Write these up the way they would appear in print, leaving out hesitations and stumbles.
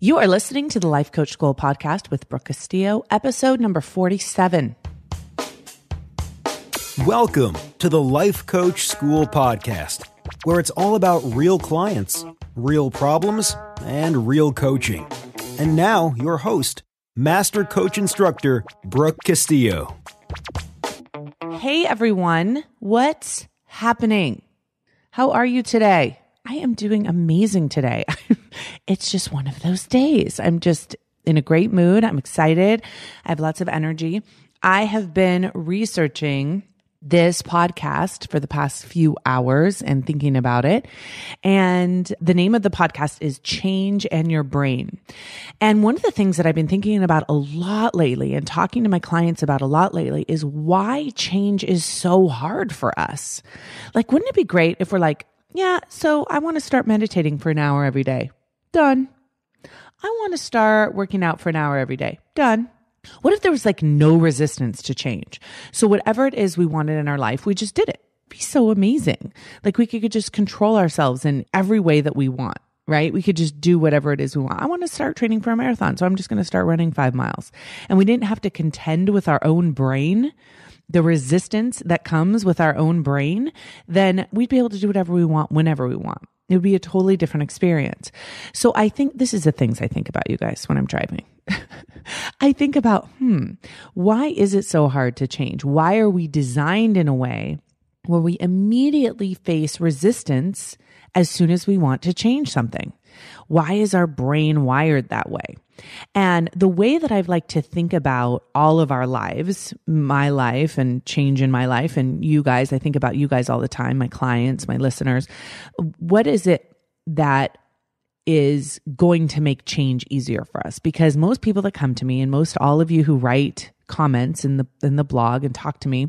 You are listening to the Life Coach School podcast with Brooke Castillo, episode number 47. Welcome to the Life Coach School podcast, where it's all about real clients, real problems, and real coaching. And now, your host, Master Coach Instructor, Brooke Castillo. Hey everyone, what's happening? How are you today? I am doing amazing today. It's just one of those days. I'm just in a great mood. I'm excited. I have lots of energy. I have been researching this podcast for the past few hours and thinking about it. And the name of the podcast is Change and Your Brain. And one of the things that I've been thinking about a lot lately and talking to my clients about a lot lately is why change is so hard for us. Like, wouldn't it be great if we're like, yeah, so I want to start meditating for an hour every day. Done. I want to start working out for an hour every day. Done. What if there was like no resistance to change? So whatever it is we wanted in our life, we just did it. It'd be so amazing. Like we could just control ourselves in every way that we want, right? We could just do whatever it is we want. I want to start training for a marathon, so I'm just going to start running 5 miles. And we didn't have to contend with our own brain, the resistance that comes with our own brain, then we'd be able to do whatever we want, whenever we want. It would be a totally different experience. So I think this is the things I think about, you guys, when I'm driving. I think about, why is it so hard to change? Why are we designed in a way where we immediately face resistance as soon as we want to change something? Why is our brain wired that way? And the way that I've liked to think about all of our lives, my life and change in my life, and you guys, I think about you guys all the time, my clients, my listeners. What is it that is going to make change easier for us? Because most people that come to me, and most all of you who write comments in the blog and talk to me,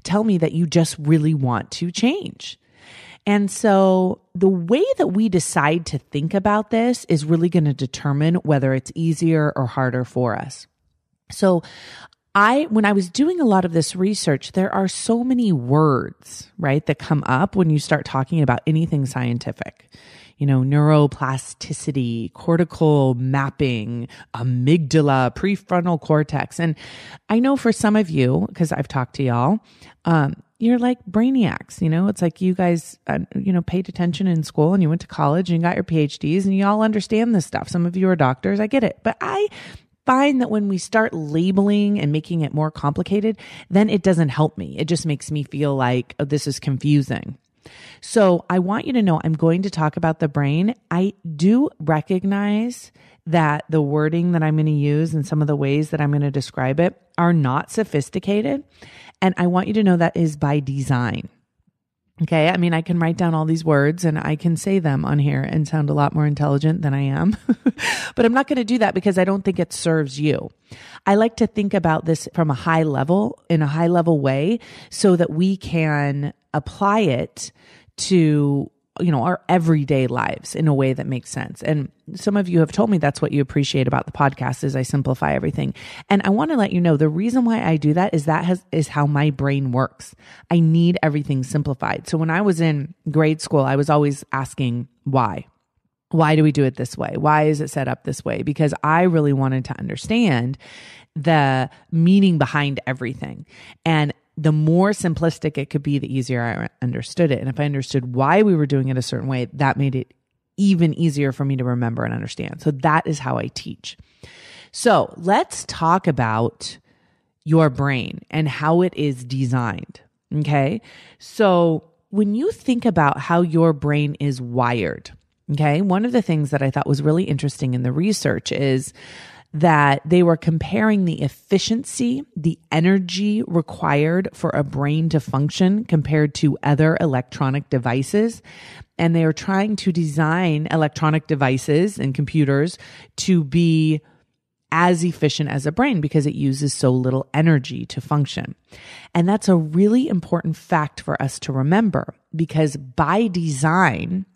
tell me that you just really want to change. And so the way that we decide to think about this is really going to determine whether it's easier or harder for us. So when I was doing a lot of this research, there are so many words, right, that come up when you start talking about anything scientific. You know, neuroplasticity, cortical mapping, amygdala, prefrontal cortex. And I know for some of you, because I've talked to y'all, you're like brainiacs, it's like you guys, paid attention in school and you went to college and you got your PhDs and you all understand this stuff. Some of you are doctors. I get it. But I find that when we start labeling and making it more complicated, then it doesn't help me. It just makes me feel like, oh, this is confusing. So I want you to know I'm going to talk about the brain. I do recognize that the wording that I'm going to use and some of the ways that I'm going to describe it are not sophisticated. And I want you to know that is by design. Okay. I mean, I can write down all these words and I can say them on here and sound a lot more intelligent than I am, but I'm not going to do that because I don't think it serves you. I like to think about this from a high level, in a high level way, so that we can apply it to, our everyday lives in a way that makes sense. And some of you have told me that's what you appreciate about the podcast is I simplify everything. And I want to let you know the reason why I do that is how my brain works. I need everything simplified. So when I was in grade school, I was always asking why. Why do we do it this way? Why is it set up this way? Because I really wanted to understand the meaning behind everything. And the more simplistic it could be, the easier I understood it. And if I understood why we were doing it a certain way, that made it even easier for me to remember and understand. So that is how I teach. So let's talk about your brain and how it is designed. Okay. So when you think about how your brain is wired, okay, one of the things that I thought was really interesting in the research is that they were comparing the efficiency, the energy required for a brain to function compared to other electronic devices. And they are trying to design electronic devices and computers to be as efficient as a brain because it uses so little energy to function. And that's a really important fact for us to remember because by design,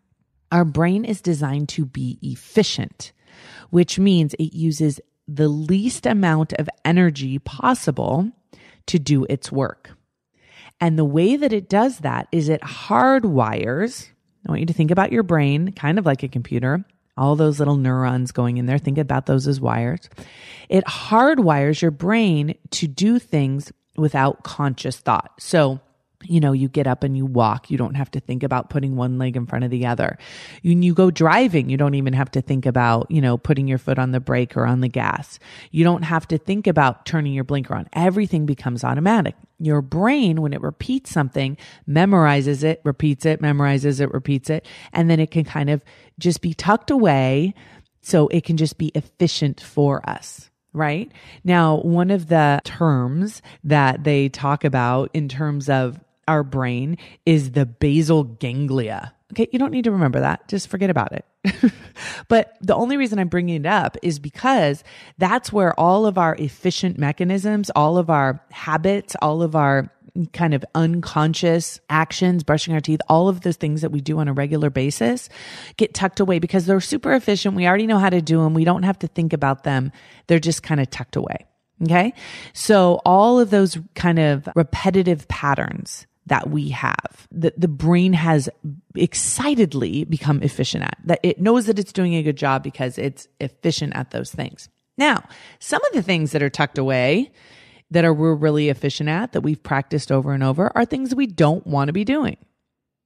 our brain is designed to be efficient, which means it uses the least amount of energy possible to do its work. And the way that it does that is it hardwires, I want you to think about your brain kind of like a computer, all those little neurons going in there. Think about those as wires. It hardwires your brain to do things without conscious thought. So, you get up and you walk. You don't have to think about putting one leg in front of the other. You go driving. You don't even have to think about, putting your foot on the brake or on the gas. You don't have to think about turning your blinker on. Everything becomes automatic. Your brain, when it repeats something, memorizes it, repeats it, memorizes it, repeats it, and then it can kind of just be tucked away so it can just be efficient for us. Right? Now, one of the terms that they talk about in terms of our brain is the basal ganglia. Okay, you don't need to remember that. Just forget about it. But the only reason I'm bringing it up is because that's where all of our efficient mechanisms, all of our habits, all of our kind of unconscious actions, brushing our teeth, all of those things that we do on a regular basis get tucked away because they're super efficient. We already know how to do them. We don't have to think about them. They're just kind of tucked away. Okay. So all of those kind of repetitive patterns that we have, that the brain has excitedly become efficient at, that it knows that it's doing a good job because it's efficient at those things. Now, some of the things that are tucked away that we're really efficient at, that we've practiced over and over, are things we don't want to be doing.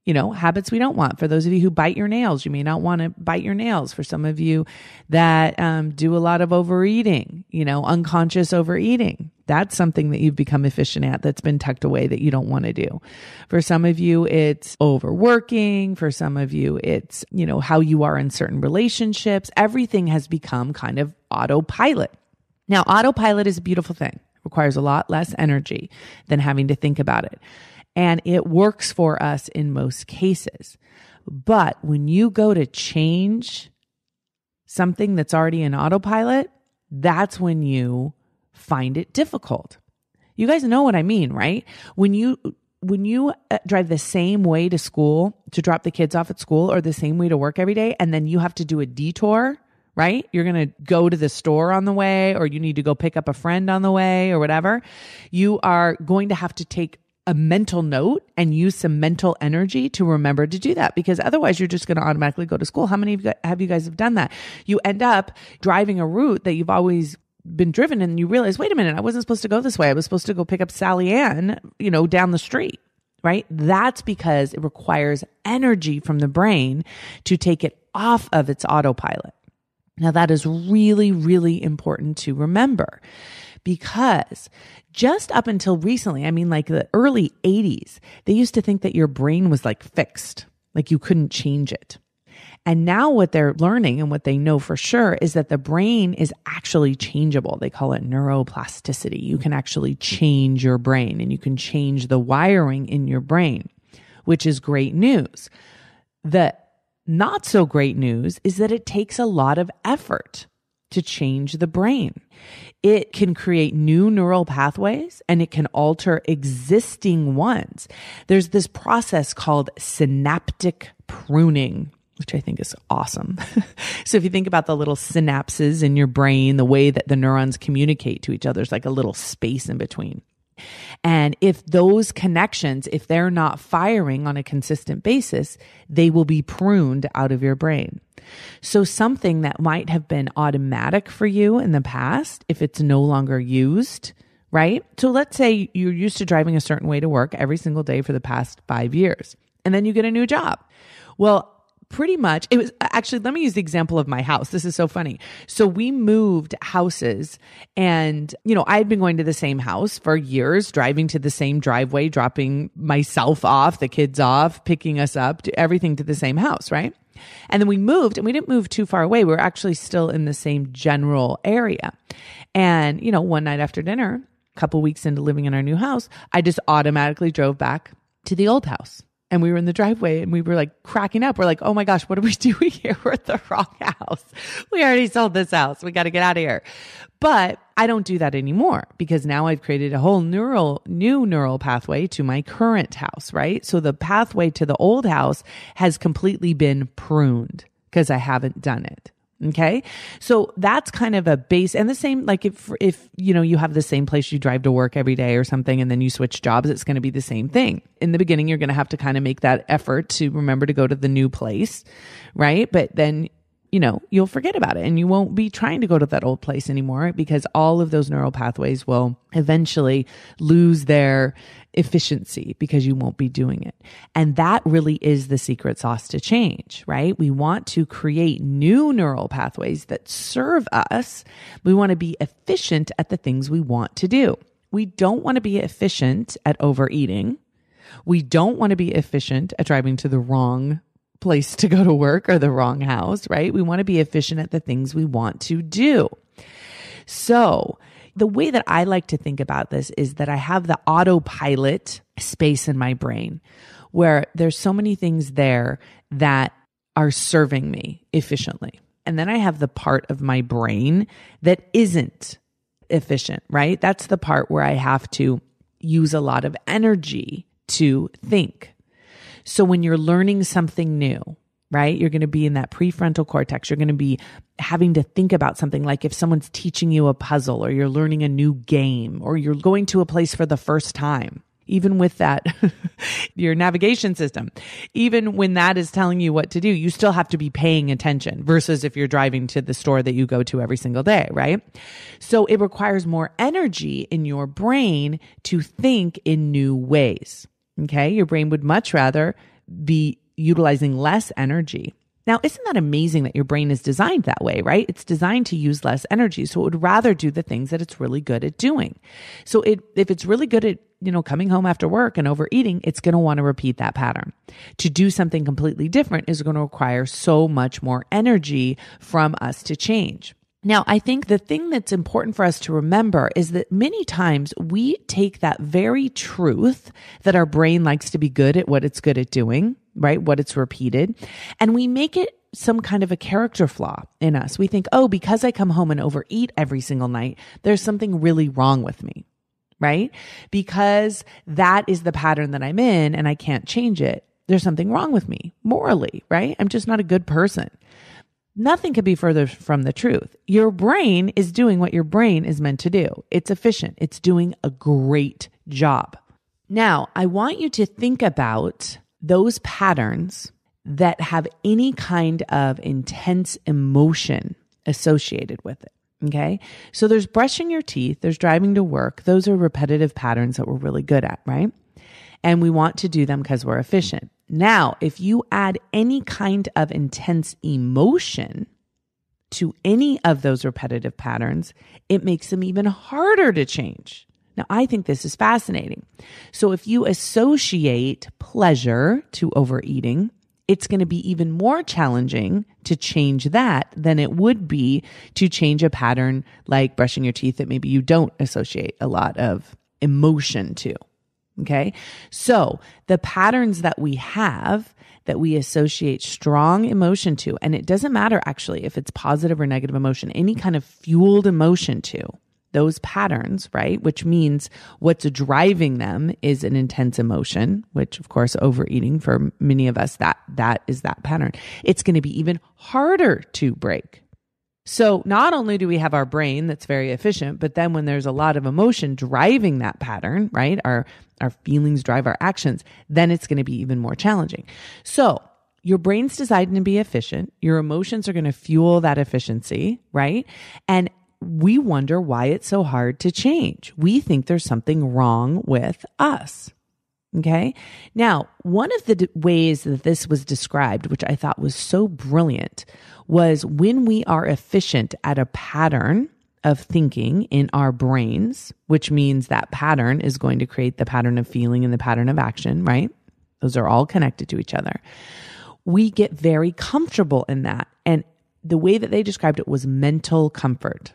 Habits we don't want. For those of you who bite your nails, you may not want to bite your nails. For some of you that do a lot of overeating, unconscious overeating, that's something that you've become efficient at that's been tucked away that you don't want to do. For some of you, it's overworking. For some of you, it's, how you are in certain relationships. Everything has become kind of autopilot. Now, autopilot is a beautiful thing. Requires a lot less energy than having to think about it. And it works for us in most cases. But when you go to change something that's already in autopilot, that's when you find it difficult. You guys know what I mean, right? When you drive the same way to school to drop the kids off at school or the same way to work every day, and then you have to do a detour, right? You're going to go to the store on the way, or you need to go pick up a friend on the way or whatever. You are going to have to take a mental note and use some mental energy to remember to do that, because otherwise you're just going to automatically go to school. How many of you guys have done that? You end up driving a route that you've always been driven and you realize, wait a minute, I wasn't supposed to go this way. I was supposed to go pick up Sally Ann, down the street, right? That's because it requires energy from the brain to take it off of its autopilot. Now that is really, really important to remember, because just up until recently, like the early 80s, they used to think that your brain was like fixed, like you couldn't change it. And now what they're learning and what they know for sure is that the brain is actually changeable. They call it neuroplasticity. You can actually change your brain and you can change the wiring in your brain, which is great news. The not so great news is that it takes a lot of effort to change the brain. It can create new neural pathways and it can alter existing ones. There's this process called synaptic pruning, which I think is awesome. So if you think about the little synapses in your brain, the way that the neurons communicate to each other, there's like a little space in between. And if those connections, if they're not firing on a consistent basis, they will be pruned out of your brain. So something that might have been automatic for you in the past, if it's no longer used, right? So let's say you're used to driving a certain way to work every single day for the past 5 years, and then you get a new job. Well, pretty much, it was actually, let me use the example of my house. This is so funny. So we moved houses and, I had been going to the same house for years, driving to the same driveway, dropping myself off, the kids off, picking us up, everything to the same house, right? And then we moved, and we didn't move too far away. We were actually still in the same general area. And, one night after dinner, a couple weeks into living in our new house, I just automatically drove back to the old house. And we were in the driveway and we were like cracking up. We're like, oh my gosh, what are we doing here? We're at the wrong house. We already sold this house. We got to get out of here. But I don't do that anymore because now I've created a whole new neural pathway to my current house, right? So the pathway to the old house has completely been pruned because I haven't done it. Okay. So that's kind of a base, and the same, like if you have the same place you drive to work every day or something, and then you switch jobs, it's going to be the same thing. In the beginning, you're going to have to kind of make that effort to remember to go to the new place. Right. But then you'll forget about it and you won't be trying to go to that old place anymore because all of those neural pathways will eventually lose their efficiency because you won't be doing it. And that really is the secret sauce to change, right? We want to create new neural pathways that serve us. We want to be efficient at the things we want to do. We don't want to be efficient at overeating. We don't want to be efficient at driving to the wrong place to go to work or the wrong house, right? We want to be efficient at the things we want to do. So the way that I like to think about this is that I have the autopilot space in my brain where there's so many things there that are serving me efficiently. And then I have the part of my brain that isn't efficient, right? That's the part where I have to use a lot of energy to think. So when you're learning something new, right, you're going to be in that prefrontal cortex. You're going to be having to think about something like if someone's teaching you a puzzle or you're learning a new game or you're going to a place for the first time, even with that, your navigation system, even when that is telling you what to do, you still have to be paying attention versus if you're driving to the store that you go to every single day, right? So it requires more energy in your brain to think in new ways. Okay, your brain would much rather be utilizing less energy. Now, isn't that amazing that your brain is designed that way, right? It's designed to use less energy. So it would rather do the things that it's really good at doing. So if it's really good at, coming home after work and overeating, it's going to want to repeat that pattern. To do something completely different is going to require so much more energy from us to change. Now, I think the thing that's important for us to remember is that many times we take that very truth that our brain likes to be good at what it's good at doing, right? What it's repeated, and we make it some kind of a character flaw in us. We think, oh, because I come home and overeat every single night, there's something really wrong with me, right? Because that is the pattern that I'm in and I can't change it. There's something wrong with me morally, right? I'm just not a good person. Nothing could be further from the truth. Your brain is doing what your brain is meant to do. It's efficient. It's doing a great job. Now, I want you to think about those patterns that have any kind of intense emotion associated with it. Okay. So there's brushing your teeth, there's driving to work. Those are repetitive patterns that we're really good at, right? And we want to do them because we're efficient. Now, if you add any kind of intense emotion to any of those repetitive patterns, it makes them even harder to change. Now, I think this is fascinating. So if you associate pleasure to overeating, it's going to be even more challenging to change that than it would be to change a pattern like brushing your teeth that maybe you don't associate a lot of emotion to. Okay. So the patterns that we have that we associate strong emotion to, and it doesn't matter actually if it's positive or negative emotion, any kind of fueled emotion to those patterns, right? Which means what's driving them is an intense emotion, which of course overeating for many of us, that is that pattern. It's going to be even harder to break. So not only do we have our brain that's very efficient, but then when there's a lot of emotion driving that pattern, right? Our feelings drive our actions, then it's going to be even more challenging. So your brain's designed to be efficient. Your emotions are going to fuel that efficiency, right? And we wonder why it's so hard to change. We think there's something wrong with us. Okay. Now, one of the ways that this was described, which I thought was so brilliant, was when we are efficient at a pattern of thinking in our brains, which means that pattern is going to create the pattern of feeling and the pattern of action, right? Those are all connected to each other. We get very comfortable in that. And the way that they described it was mental comfort,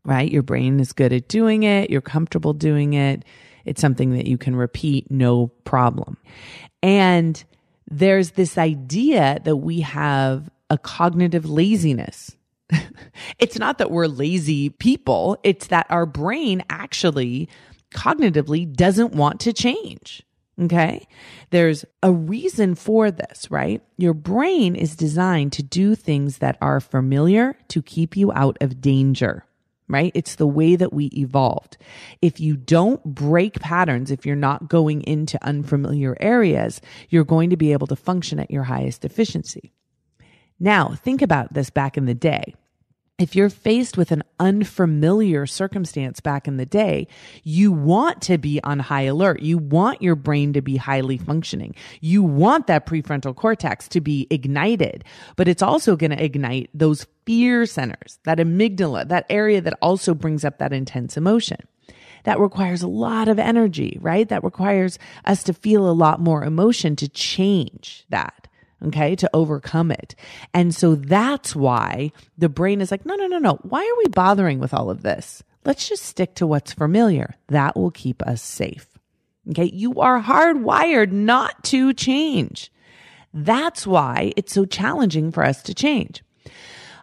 right? Your brain is good at doing it. You're comfortable doing it. It's something that you can repeat, no problem. And there's this idea that we have a cognitive laziness. It's not that we're lazy people. It's that our brain actually cognitively doesn't want to change. Okay. There's a reason for this, right? Your brain is designed to do things that are familiar to keep you out of danger. Right? It's the way that we evolved. If you don't break patterns, if you're not going into unfamiliar areas, you're going to be able to function at your highest efficiency. Now, think about this back in the day. If you're faced with an unfamiliar circumstance back in the day, you want to be on high alert. You want your brain to be highly functioning. You want that prefrontal cortex to be ignited, but it's also going to ignite those fear centers, that amygdala, that area that also brings up that intense emotion. That requires a lot of energy, right? That requires us to feel a lot more emotion to change that. Okay, to overcome it. And so that's why the brain is like, no. Why are we bothering with all of this? Let's just stick to what's familiar. That will keep us safe. Okay, you are hardwired not to change. That's why it's so challenging for us to change.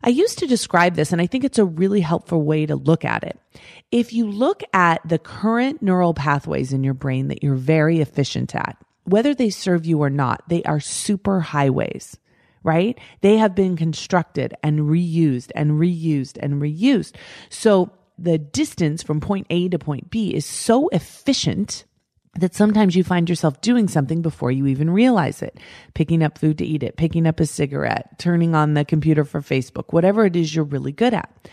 I used to describe this, and I think it's a really helpful way to look at it. If you look at the current neural pathways in your brain that you're very efficient at, whether they serve you or not, they are super highways, right? They have been constructed and reused and reused and reused. So the distance from point A to point B is so efficient that sometimes you find yourself doing something before you even realize it. Picking up food to eat it, picking up a cigarette, turning on the computer for Facebook, whatever it is you're really good at.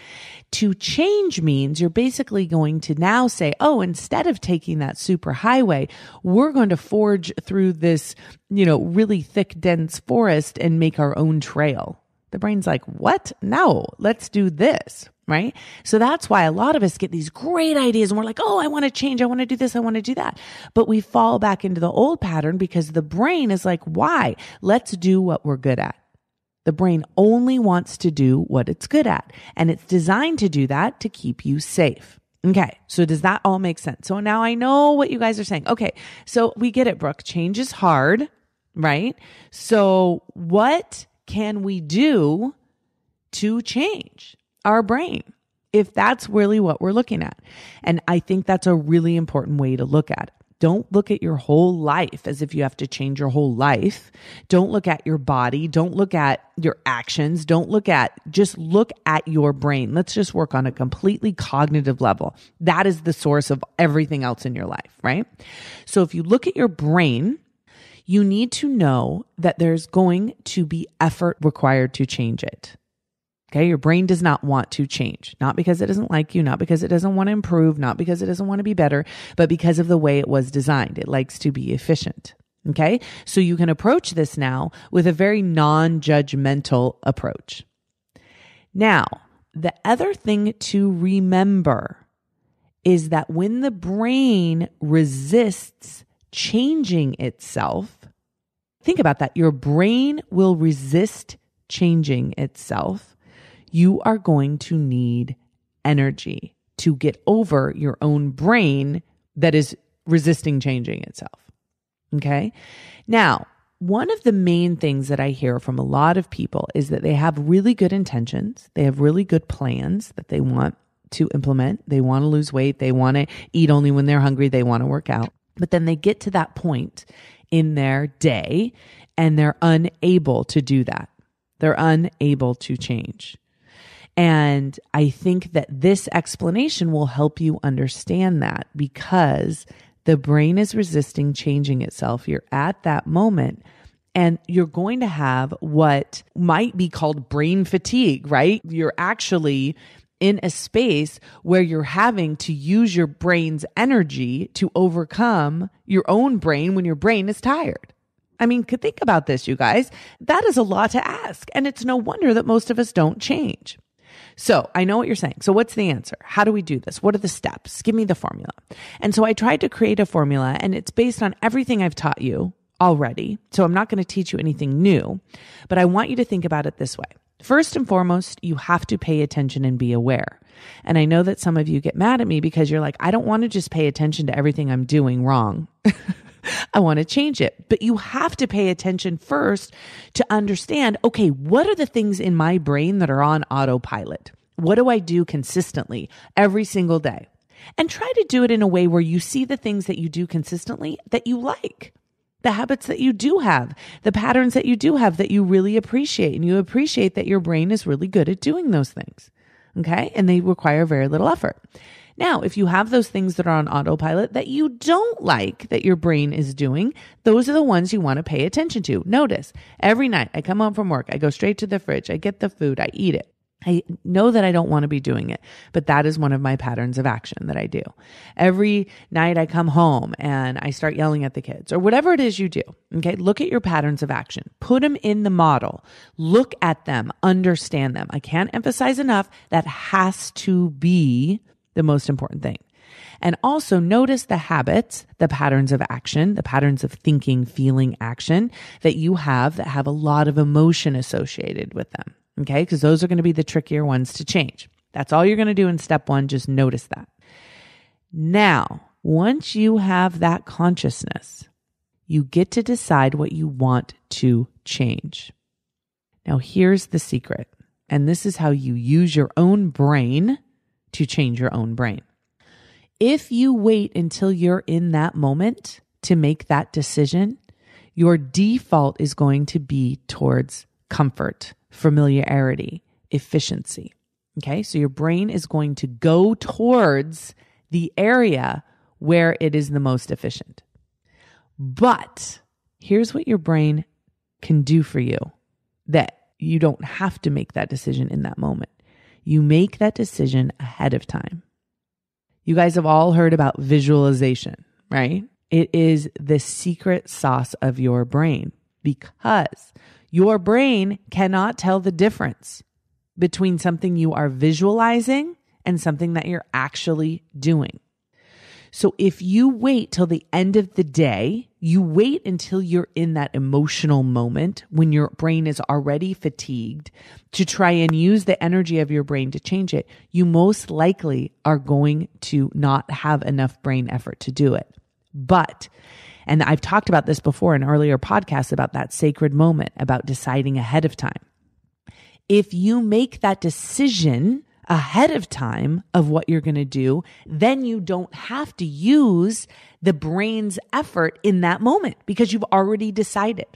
To change means you're basically going to now say, oh, instead of taking that super highway, we're going to forge through this, really thick, dense forest and make our own trail. The brain's like, what? No, let's do this, right? So that's why a lot of us get these great ideas and we're like, oh, I want to change. I want to do this. I want to do that. But we fall back into the old pattern because the brain is like, why? Let's do what we're good at. The brain only wants to do what it's good at, and it's designed to do that to keep you safe. Okay, so does that all make sense? So now I know what you guys are saying. Okay, so we get it, Brooke. Change is hard, right? So what can we do to change our brain if that's really what we're looking at? And I think that's a really important way to look at it. Don't look at your whole life as if you have to change your whole life. Don't look at your body. Don't look at your actions. Just look at your brain. Let's just work on a completely cognitive level. That is the source of everything else in your life, right? So if you look at your brain, you need to know that there's going to be effort required to change it. Okay, your brain does not want to change, not because it doesn't like you, not because it doesn't want to improve, not because it doesn't want to be better, but because of the way it was designed. It likes to be efficient. Okay, so you can approach this now with a very non-judgmental approach. Now, the other thing to remember is that when the brain resists changing itself, think about that. Your brain will resist changing itself. You are going to need energy to get over your own brain that is resisting changing itself. Okay? Now, one of the main things that I hear from a lot of people is that they have really good intentions. They have really good plans that they want to implement. They want to lose weight. They want to eat only when they're hungry. They want to work out. But then they get to that point in their day and they're unable to do that. They're unable to change. And I think that this explanation will help you understand that because the brain is resisting changing itself. You're at that moment and you're going to have what might be called brain fatigue, right? You're actually in a space where you're having to use your brain's energy to overcome your own brain when your brain is tired. I mean, think about this, you guys. That is a lot to ask. And it's no wonder that most of us don't change. So I know what you're saying. So what's the answer? How do we do this? What are the steps? Give me the formula. And so I tried to create a formula and it's based on everything I've taught you already. So I'm not going to teach you anything new, but I want you to think about it this way. First and foremost, you have to pay attention and be aware. And I know that some of you get mad at me because you're like, I don't want to just pay attention to everything I'm doing wrong. I want to change it. But you have to pay attention first to understand, okay, what are the things in my brain that are on autopilot? What do I do consistently every single day? And try to do it in a way where you see the things that you do consistently that you like, the habits that you do have, the patterns that you do have that you really appreciate. And you appreciate that your brain is really good at doing those things. Okay. And they require very little effort. Now, if you have those things that are on autopilot that you don't like that your brain is doing, those are the ones you want to pay attention to. Notice every night I come home from work, I go straight to the fridge, I get the food, I eat it. I know that I don't want to be doing it, but that is one of my patterns of action that I do. Every night I come home and I start yelling at the kids or whatever it is you do. Okay. Look at your patterns of action, put them in the model, look at them, understand them. I can't emphasize enough that has to be the most important thing. And also notice the habits, the patterns of action, the patterns of thinking, feeling, action that you have that have a lot of emotion associated with them. Okay. Because those are going to be the trickier ones to change. That's all you're going to do in step one. Just notice that. Now, once you have that consciousness, you get to decide what you want to change. Now, here's the secret. And this is how you use your own brain to change your own brain. If you wait until you're in that moment to make that decision, your default is going to be towards comfort, familiarity, efficiency. Okay, so your brain is going to go towards the area where it is the most efficient. But here's what your brain can do for you that you don't have to make that decision in that moment. You make that decision ahead of time. You guys have all heard about visualization, right? It is the secret sauce of your brain because your brain cannot tell the difference between something you are visualizing and something that you're actually doing. So if you wait till the end of the day, you wait until you're in that emotional moment when your brain is already fatigued to try and use the energy of your brain to change it, you most likely are going to not have enough brain effort to do it. But, and I've talked about this before in earlier podcasts about that sacred moment, about deciding ahead of time. If you make that decision ahead of time of what you're going to do, then you don't have to use the brain's effort in that moment because you've already decided.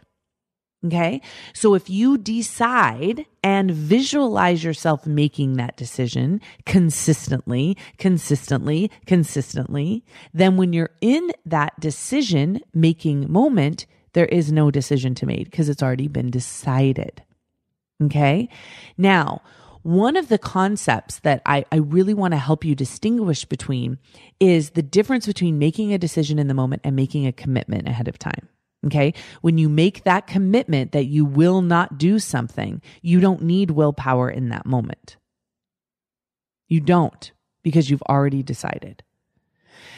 Okay. So if you decide and visualize yourself making that decision consistently, then when you're in that decision making moment, there is no decision to make because it's already been decided. Okay. Now, one of the concepts that I really want to help you distinguish between is the difference between making a decision in the moment and making a commitment ahead of time. Okay. When you make that commitment that you will not do something, you don't need willpower in that moment. You don't, because you've already decided.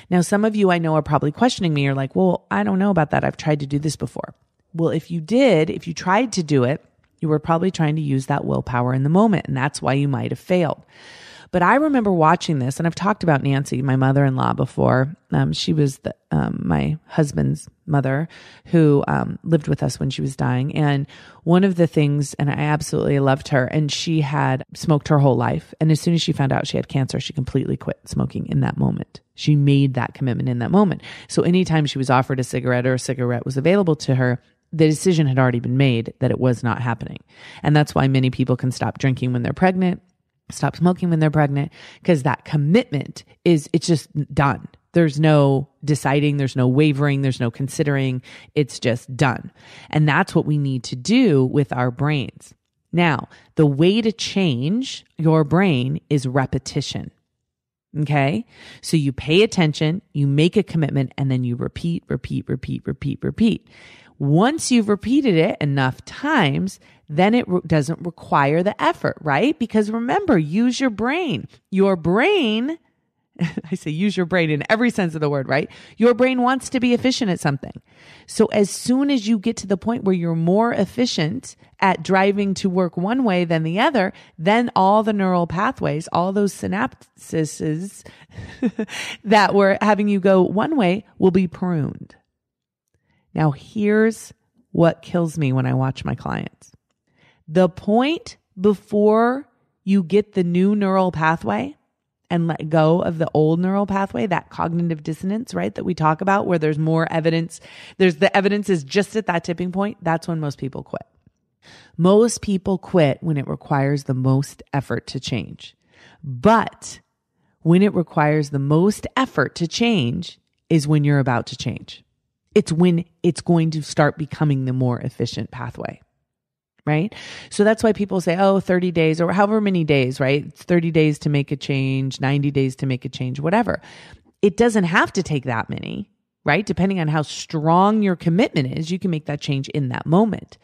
Now, some of you I know are probably questioning me. You're like, well, I don't know about that. I've tried to do this before. Well, if you tried to do it, you were probably trying to use that willpower in the moment, and that's why you might have failed. But I remember watching this, and I've talked about Nancy, my mother-in-law, before. She was my husband's mother who lived with us when she was dying. And one of the things, and I absolutely loved her, and she had smoked her whole life. And as soon as she found out she had cancer, she completely quit smoking in that moment. She made that commitment in that moment. So anytime she was offered a cigarette or a cigarette was available to her, the decision had already been made that it was not happening. And that's why many people can stop drinking when they're pregnant, stop smoking when they're pregnant, because that commitment it's just done. There's no deciding, there's no wavering, there's no considering. It's just done. And that's what we need to do with our brains. Now, the way to change your brain is repetition. Okay? So you pay attention, you make a commitment, and then you repeat. Once you've repeated it enough times, then it doesn't require the effort, right? Because remember, use your brain. Your brain, I say use your brain in every sense of the word, right? Your brain wants to be efficient at something. So as soon as you get to the point where you're more efficient at driving to work one way than the other, then all the neural pathways, all those synapses that were having you go one way will be pruned. Now, here's what kills me when I watch my clients. The point before you get the new neural pathway and let go of the old neural pathway, that cognitive dissonance, right, that we talk about where there's more evidence, the evidence is just at that tipping point, that's when most people quit. Most people quit when it requires the most effort to change. But when it requires the most effort to change is when you're about to change. It's when it's going to start becoming the more efficient pathway, right? So that's why people say, 30 days or however many days, right? It's 30 days to make a change, 90 days to make a change, whatever. It doesn't have to take that many, right? Depending on how strong your commitment is, you can make that change in that moment.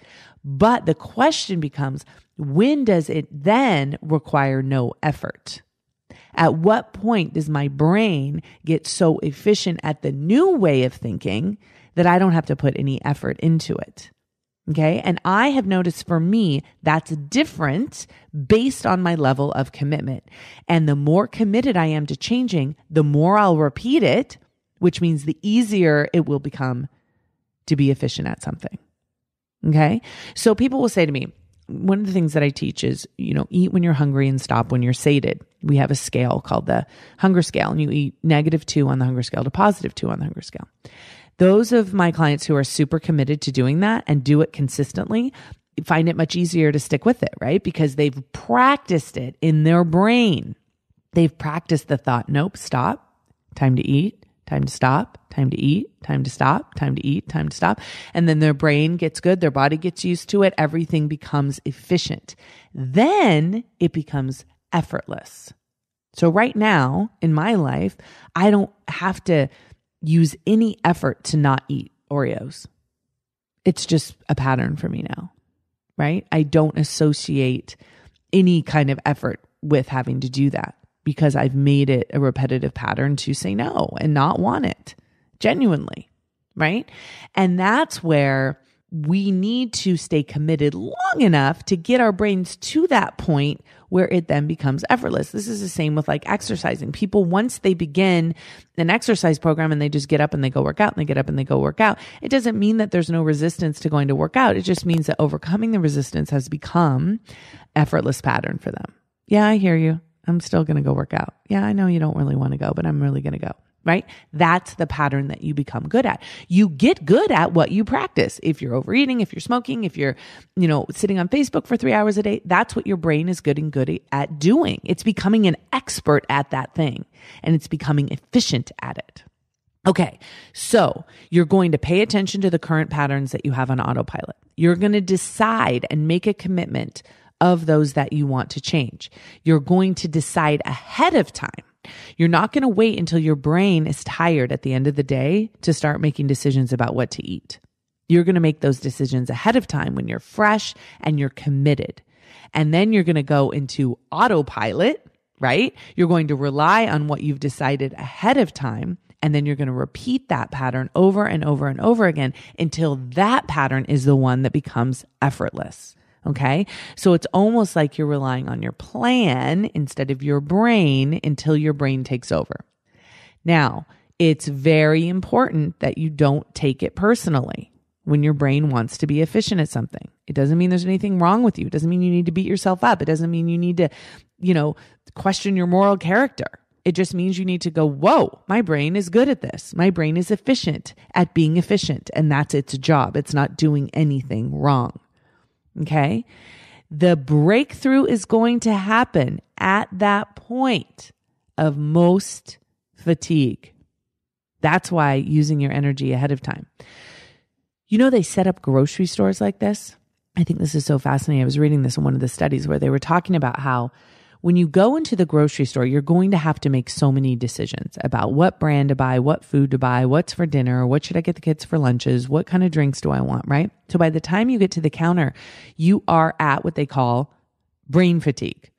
But the question becomes, when does it then require no effort? At what point does my brain get so efficient at the new way of thinking that I don't have to put any effort into it? Okay. And I have noticed for me, that's different based on my level of commitment. And the more committed I am to changing, the more I'll repeat it, which means the easier it will become to be efficient at something. Okay. So people will say to me, one of the things that I teach is, eat when you're hungry and stop when you're sated. We have a scale called the hunger scale, and you eat -2 on the hunger scale to +2 on the hunger scale. Those of my clients who are super committed to doing that and do it consistently find it much easier to stick with it, right? Because they've practiced it in their brain. They've practiced the thought, nope, stop, time to eat, time to stop, time to eat, time to stop, time to eat, time to stop. And then their brain gets good, their body gets used to it, everything becomes efficient. Then it becomes effortless. So right now in my life, I don't have to use any effort to not eat Oreos. It's just a pattern for me now, right? I don't associate any kind of effort with having to do that because I've made it a repetitive pattern to say no and not want it genuinely, right? And that's where we need to stay committed long enough to get our brains to that point where it then becomes effortless. This is the same with like exercising. People, once they begin an exercise program and they just get up and they go work out and they get up and they go work out, it doesn't mean that there's no resistance to going to work out. It just means that overcoming the resistance has become effortless pattern for them. Yeah, I hear you. I'm still going to go work out. Yeah, I know you don't really want to go, but I'm really going to go. Right? That's the pattern that you become good at. You get good at what you practice. If you're overeating, if you're smoking, if you're, sitting on Facebook for 3 hours a day, that's what your brain is good at doing. It's becoming an expert at that thing and it's becoming efficient at it. Okay. So you're going to pay attention to the current patterns that you have on autopilot. You're going to decide and make a commitment of those that you want to change. You're going to decide ahead of time. You're not going to wait until your brain is tired at the end of the day to start making decisions about what to eat. You're going to make those decisions ahead of time when you're fresh and you're committed. And then you're going to go into autopilot, right? You're going to rely on what you've decided ahead of time. And then you're going to repeat that pattern over and over and over again until that pattern is the one that becomes effortless. Okay. So it's almost like you're relying on your plan instead of your brain until your brain takes over. Now, it's very important that you don't take it personally when your brain wants to be efficient at something. It doesn't mean there's anything wrong with you. It doesn't mean you need to beat yourself up. It doesn't mean you need to, question your moral character. It just means you need to go, whoa, my brain is good at this. My brain is efficient at being efficient. And that's its job. It's not doing anything wrong. Okay. The breakthrough is going to happen at that point of most fatigue. That's why using your energy ahead of time. They set up grocery stores like this. I think this is so fascinating. I was reading this in one of the studies where they were talking about how when you go into the grocery store, you're going to have to make so many decisions about what brand to buy, what food to buy, what's for dinner, what should I get the kids for lunches, what kind of drinks do I want, right? So by the time you get to the counter, you are at what they call brain fatigue,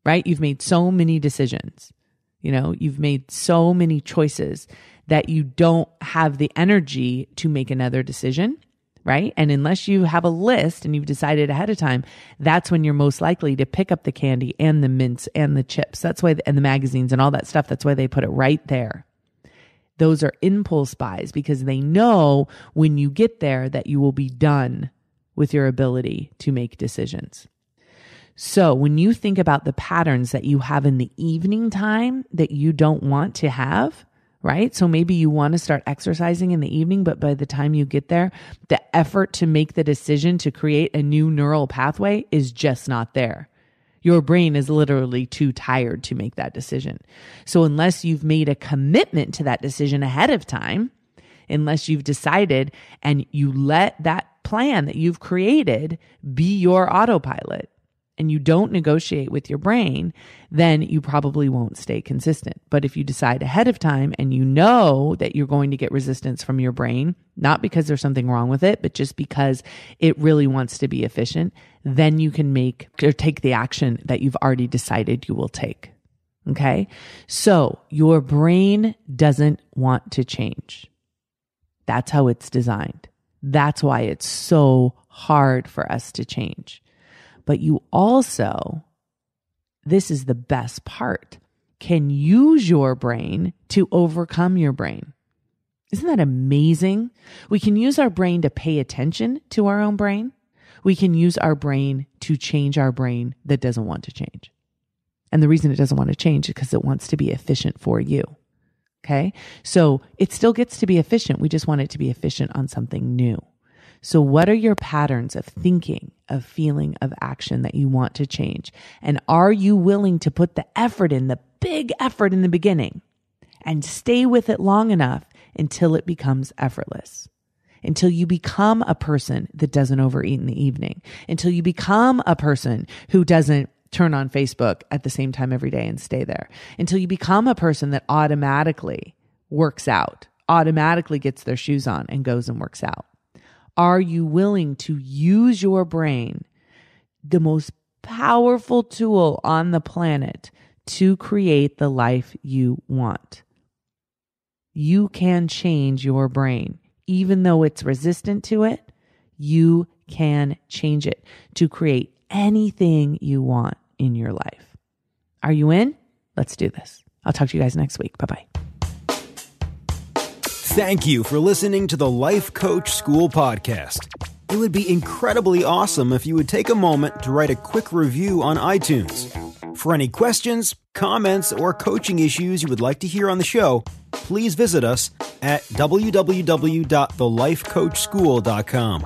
right? You've made so many decisions. You've made so many choices that you don't have the energy to make another decision. Right? And unless you have a list and you've decided ahead of time, that's when you're most likely to pick up the candy and the mints and the chips. That's why, and the magazines and all that stuff. That's why they put it right there. Those are impulse buys because they know when you get there that you will be done with your ability to make decisions. So when you think about the patterns that you have in the evening time that you don't want to have, right? So maybe you want to start exercising in the evening, but by the time you get there, the effort to make the decision to create a new neural pathway is just not there. Your brain is literally too tired to make that decision. So unless you've made a commitment to that decision ahead of time, unless you've decided and you let that plan that you've created be your autopilot, and you don't negotiate with your brain, then you probably won't stay consistent. But if you decide ahead of time and you know that you're going to get resistance from your brain, not because there's something wrong with it, but just because it really wants to be efficient, then you can make or take the action that you've already decided you will take. Okay? So your brain doesn't want to change. That's how it's designed. That's why it's so hard for us to change. But you also, this is the best part, can use your brain to overcome your brain. Isn't that amazing? We can use our brain to pay attention to our own brain. We can use our brain to change our brain that doesn't want to change. And the reason it doesn't want to change is because it wants to be efficient for you. Okay? So it still gets to be efficient. We just want it to be efficient on something new. So what are your patterns of thinking, of feeling, of action that you want to change? And are you willing to put the effort in, the big effort in the beginning, and stay with it long enough until it becomes effortless? Until you become a person that doesn't overeat in the evening. Until you become a person who doesn't turn on Facebook at the same time every day and stay there. Until you become a person that automatically works out, automatically gets their shoes on and goes and works out. Are you willing to use your brain, the most powerful tool on the planet, to create the life you want? You can change your brain. Even though it's resistant to it, you can change it to create anything you want in your life. Are you in? Let's do this. I'll talk to you guys next week. Bye-bye. Thank you for listening to the Life Coach School podcast. It would be incredibly awesome if you would take a moment to write a quick review on iTunes. For any questions, comments, or coaching issues you would like to hear on the show, please visit us at www.thelifecoachschool.com.